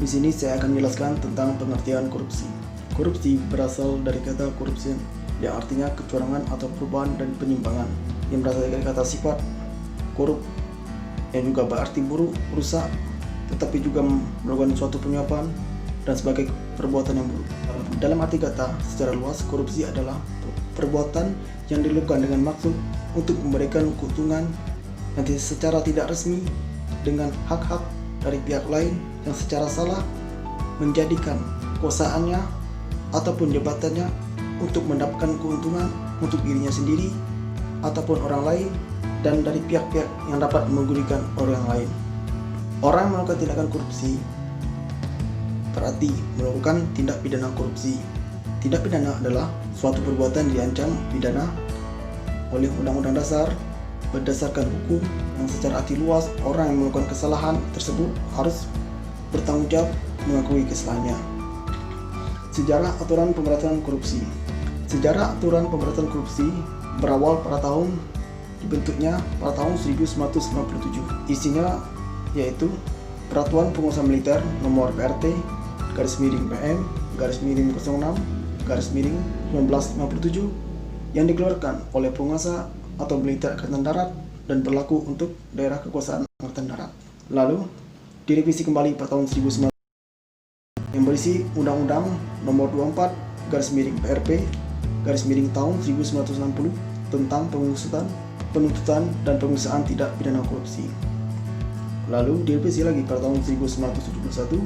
Di sini saya akan menjelaskan tentang pengertian korupsi. Korupsi berasal dari kata corruption, yang artinya kecurangan atau perubahan dan penyimpangan, yang berasal dari kata sifat korup, yang juga berarti buruk, rusak, tetapi juga melakukan suatu penyuapan dan sebagai perbuatan yang buruk. Dalam arti kata, secara luas, korupsi adalah perbuatan yang dilakukan dengan maksud untuk memberikan keuntungan yang secara tidak resmi dengan hak-hak dari pihak lain yang secara salah menjadikan kekuasaannya ataupun jabatannya untuk mendapatkan keuntungan untuk dirinya sendiri ataupun orang lain, dan dari pihak-pihak yang dapat merugikan orang lain. Orang yang melakukan tindakan korupsi berarti melakukan tindak pidana korupsi. Tindak pidana adalah suatu perbuatan diancam pidana oleh Undang-Undang Dasar berdasarkan hukum yang secara arti luas orang yang melakukan kesalahan tersebut harus bertanggung jawab mengakui kesalahannya. Sejarah aturan pemberantasan korupsi. Sejarah aturan pemberantasan korupsi berawal pada dibentuknya pada tahun 1997. Isinya yaitu Peraturan Pengusaha Militer Nomor PRT /PM /06/1957 yang dikeluarkan oleh penguasa atau militer Angkatan Darat dan berlaku untuk daerah kekuasaan Angkatan Darat. Lalu direvisi kembali pada tahun 1900 yang berisi Undang-Undang Nomor 24/PRP tahun 1960 tentang penuntutan dan pengusahaan tidak pidana korupsi. Lalu direvisi lagi pada tahun 1971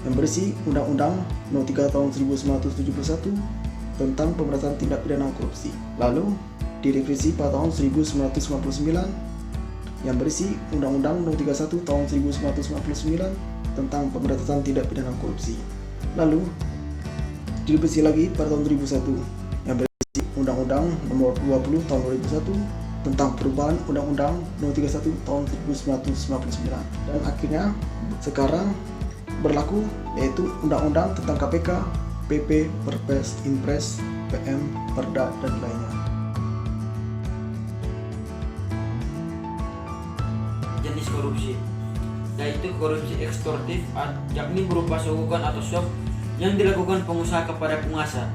yang berisi Undang-Undang Nomor 3 tahun 1971 tentang pemberantasan tindak pidana korupsi. Lalu direvisi pada tahun 1999 yang berisi Undang-Undang Nomor 31 tahun 1999 tentang pemberantasan tindak pidana korupsi. Lalu direvisi lagi pada tahun 2001 yang berisi Undang-Undang Nomor 20 tahun 2001 tentang perubahan Undang-Undang Nomor 31 tahun 1999, dan akhirnya sekarang berlaku yaitu Undang-Undang tentang KPK, PP, Perpres, Impres, PM, Perda, dan lainnya. Jenis korupsi, yaitu korupsi ekstorsif, yakni berupa sogokan atau suap yang dilakukan pengusaha kepada penguasa.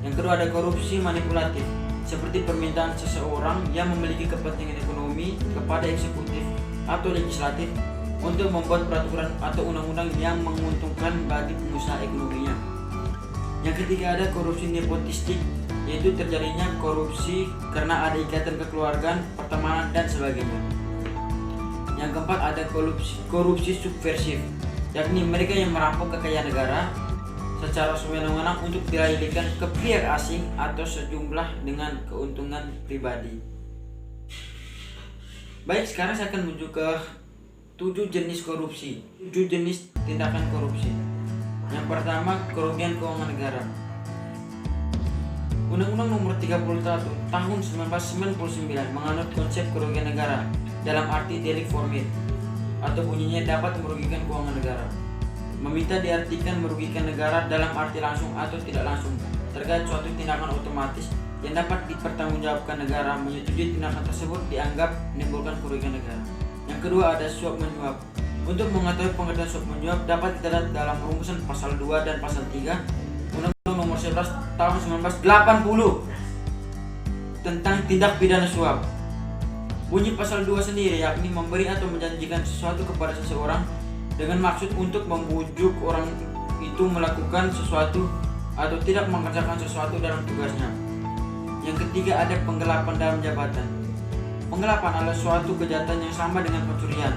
Yang kedua ada korupsi manipulatif, seperti permintaan seseorang yang memiliki kepentingan ekonomi kepada eksekutif atau legislatif untuk membuat peraturan atau undang-undang yang menguntungkan bagi pengusaha ekonominya. Yang ketiga ada korupsi nepotistik, yaitu terjadinya korupsi karena ada ikatan kekeluargaan, pertemanan, dan sebagainya. Yang keempat ada korupsi subversif, yakni mereka yang merampok kekayaan negara secara sewenang-wenang untuk dilarikan ke pihak asing atau sejumlah dengan keuntungan pribadi. Baik, sekarang saya akan menuju ke 7 jenis korupsi, 7 jenis tindakan korupsi. Yang pertama, kerugian keuangan negara. Undang-Undang Nomor 31 Tahun 1999 menganut konsep kerugian negara dalam arti delik formil, atau bunyinya dapat merugikan keuangan negara. Meminta diartikan merugikan negara dalam arti langsung atau tidak langsung terkait suatu tindakan otomatis yang dapat dipertanggungjawabkan negara menyetujui tindakan tersebut dianggap menimbulkan kerugian negara. Yang kedua ada suap menyuap. Untuk mengetahui pengertian suap menyuap dapat kita lihat dalam rumusan pasal 2 dan pasal 3 Undang-Undang Nomor 11 Tahun 1980 tentang tindak pidana suap. Bunyi pasal 2 sendiri yakni memberi atau menjanjikan sesuatu kepada seseorang dengan maksud untuk membujuk orang itu melakukan sesuatu atau tidak mengerjakan sesuatu dalam tugasnya. Yang ketiga ada penggelapan dalam jabatan. Penggelapan adalah suatu kejahatan yang sama dengan pencurian.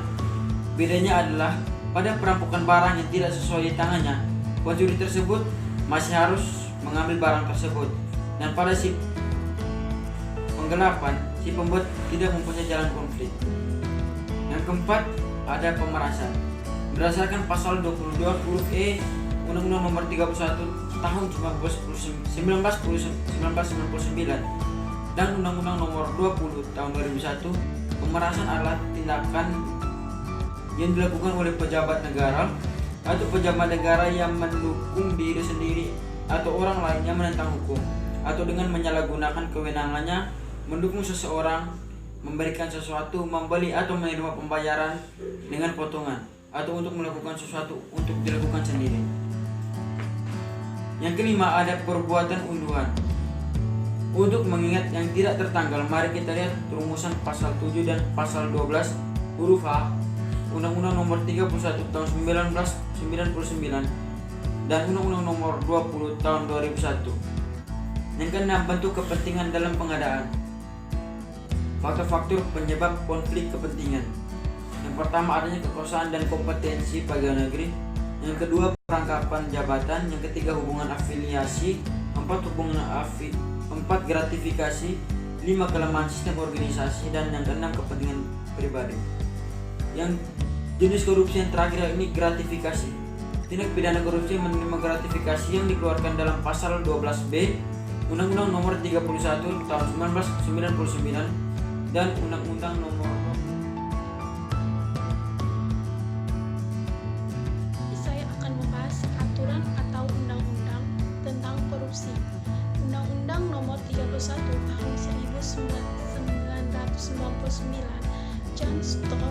Bedanya adalah pada perampokan barang yang tidak sesuai di tangannya, pencuri tersebut masih harus mengambil barang tersebut, dan pada si penggelapan si pembuat tidak mempunyai jalan konflik. Yang keempat ada pemerasan. Berdasarkan pasal 22 huruf E Undang-Undang Nomor 31 Tahun 1999 dan Undang-Undang Nomor 20 Tahun 2001, pemerasan adalah tindakan yang dilakukan oleh pejabat negara atau pejabat negara yang mendukung diri sendiri atau orang lainnya menentang hukum, atau dengan menyalahgunakan kewenangannya mendukung seseorang, memberikan sesuatu, membeli atau menerima pembayaran dengan potongan atau untuk melakukan sesuatu untuk dilakukan sendiri. Yang kelima, ada perbuatan unduhan. Untuk mengingat yang tidak tertanggal, mari kita lihat rumusan pasal 7 dan pasal 12 huruf H Undang-Undang Nomor 31 Tahun 1999 dan Undang-Undang Nomor 20 Tahun 2001. Yang keenam, bentuk kepentingan dalam pengadaan. Faktor-faktor penyebab konflik kepentingan. Yang pertama, adanya kekuasaan dan kompetensi pegawai negeri. Yang kedua, perangkapan jabatan. Yang ketiga, hubungan afiliasi. Empat, gratifikasi. 5, kelemahan sistem organisasi. Dan yang keenam, kepentingan pribadi. Yang jenis korupsi yang terakhir ini gratifikasi. Tindak pidana korupsi menerima gratifikasi yang dikeluarkan dalam pasal 12B Undang-Undang Nomor 31 Tahun 1999 dan Undang-Undang Nomor Saya akan membahas aturan atau undang-undang tentang korupsi. Undang-Undang Nomor 31 Tahun 1999 Contoh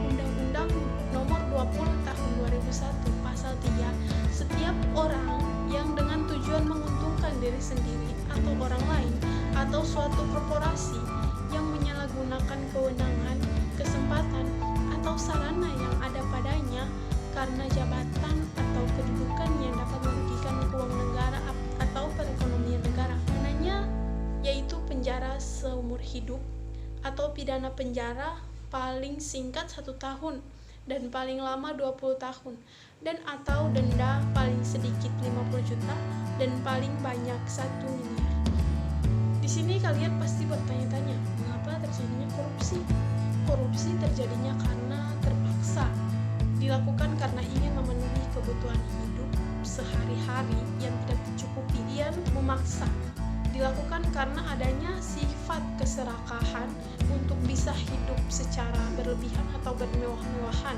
Undang-Undang Nomor 20 Tahun 2001 Pasal 3, setiap orang yang dengan tujuan menguntungkan diri sendiri atau orang lain atau suatu korporasi yang menyalahgunakan kewenangan, kesempatan, atau sarana yang ada padanya karena jabatan atau kedudukan yang dapat merugikan keuangan negara atau perekonomian negara. Mananya yaitu penjara seumur hidup atau pidana penjara paling singkat 1 tahun dan paling lama 20 tahun dan atau denda paling sedikit 50 juta dan paling banyak 1 miliar. Di sini kalian pasti bertanya-tanya, mengapa terjadinya korupsi? Korupsi terjadinya karena terpaksa, dilakukan karena ingin memenuhi kebutuhan hidup sehari-hari yang tidak tercukupi. Ia memaksa, dilakukan karena adanya sifat keserakahan untuk bisa hidup secara berlebihan atau bermewah-mewahan.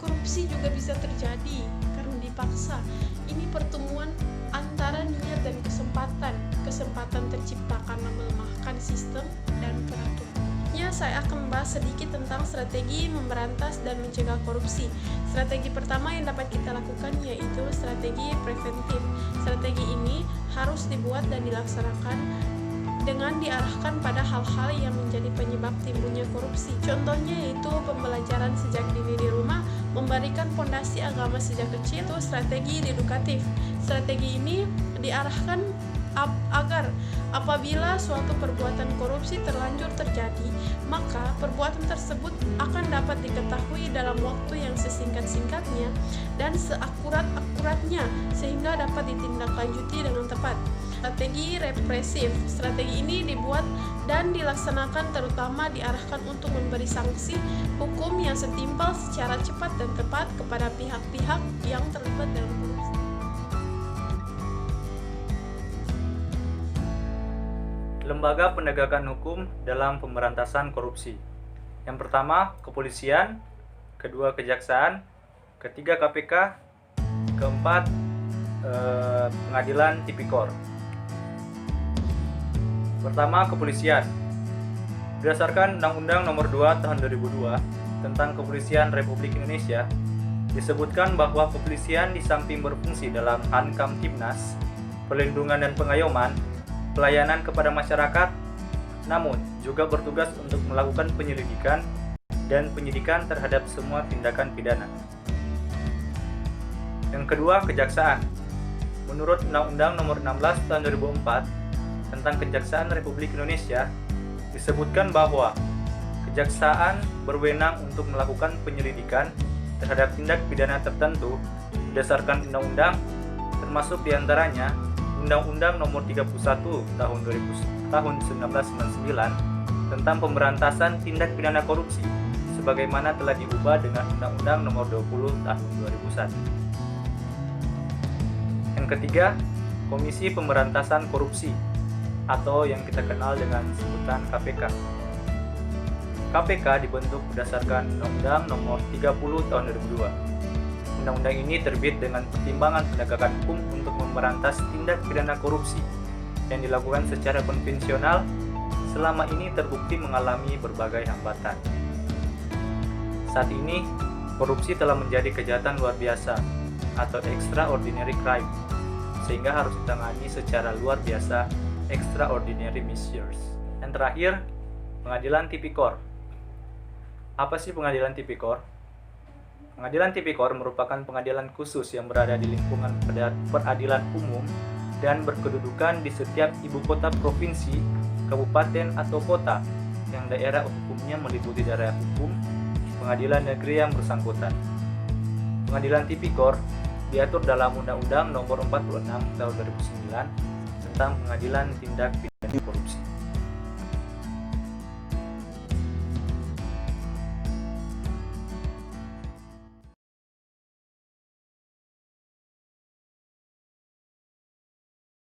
Korupsi juga bisa terjadi karena dipaksa. Ini pertemuan antara niat dan kesempatan. Kesempatan tercipta karena melemahkan sistem dan peraturan. Ya, saya akan membahas sedikit tentang strategi memberantas dan mencegah korupsi. Strategi pertama yang dapat kita lakukan yaitu strategi preventif. Strategi ini harus dibuat dan dilaksanakan dengan diarahkan pada hal-hal yang menjadi penyebab timbulnya korupsi. Contohnya yaitu pembelajaran sejak dini di rumah, memberikan fondasi agama sejak kecil. Itu strategi edukatif. Strategi ini diarahkan agar apabila suatu perbuatan korupsi terlanjur terjadi, maka perbuatan tersebut akan dapat diketahui dalam waktu yang sesingkat-singkatnya dan seakurat-akuratnya sehingga dapat ditindaklanjuti dengan tepat. Strategi represif. Strategi ini dibuat dan dilaksanakan terutama diarahkan untuk memberi sanksi hukum yang setimpal secara cepat dan tepat kepada pihak-pihak yang terlibat dalam korupsi. Lembaga penegakan hukum dalam pemberantasan korupsi. Yang pertama, kepolisian, kedua, kejaksaan, ketiga, KPK, keempat, pengadilan tipikor. Pertama, kepolisian. Berdasarkan Undang-Undang Nomor 2 Tahun 2002 tentang Kepolisian Republik Indonesia, disebutkan bahwa kepolisian di samping berfungsi dalam Kamtibnas, perlindungan dan pengayoman, pelayanan kepada masyarakat, namun juga bertugas untuk melakukan penyelidikan dan penyidikan terhadap semua tindakan pidana. Yang kedua, kejaksaan. Menurut Undang-Undang Nomor 16 Tahun 2004 tentang Kejaksaan Republik Indonesia, disebutkan bahwa kejaksaan berwenang untuk melakukan penyelidikan terhadap tindak pidana tertentu berdasarkan undang-undang, termasuk diantaranya Undang-Undang Nomor 31 Tahun 1999 tentang pemberantasan tindak pidana korupsi sebagaimana telah diubah dengan Undang-Undang Nomor 20 Tahun 2001. Yang ketiga, Komisi Pemberantasan Korupsi atau yang kita kenal dengan sebutan KPK. KPK dibentuk berdasarkan Undang-Undang Nomor 30 Tahun 2002. Undang-undang ini terbit dengan pertimbangan penegakan hukum untuk memberantas tindak pidana korupsi yang dilakukan secara konvensional selama ini terbukti mengalami berbagai hambatan. Saat ini, Korupsi telah menjadi kejahatan luar biasa atau extraordinary crime, sehingga harus ditangani secara luar biasa, extraordinary measures. Yang terakhir, Pengadilan Tipikor. Apa sih Pengadilan Tipikor? Pengadilan Tipikor merupakan pengadilan khusus yang berada di lingkungan peradilan umum dan berkedudukan di setiap ibu kota provinsi, kabupaten atau kota yang daerah hukumnya meliputi daerah hukum pengadilan negeri yang bersangkutan. Pengadilan Tipikor diatur dalam Undang-Undang Nomor 46 Tahun 2009 tentang Pengadilan Tindak Pidana Korupsi.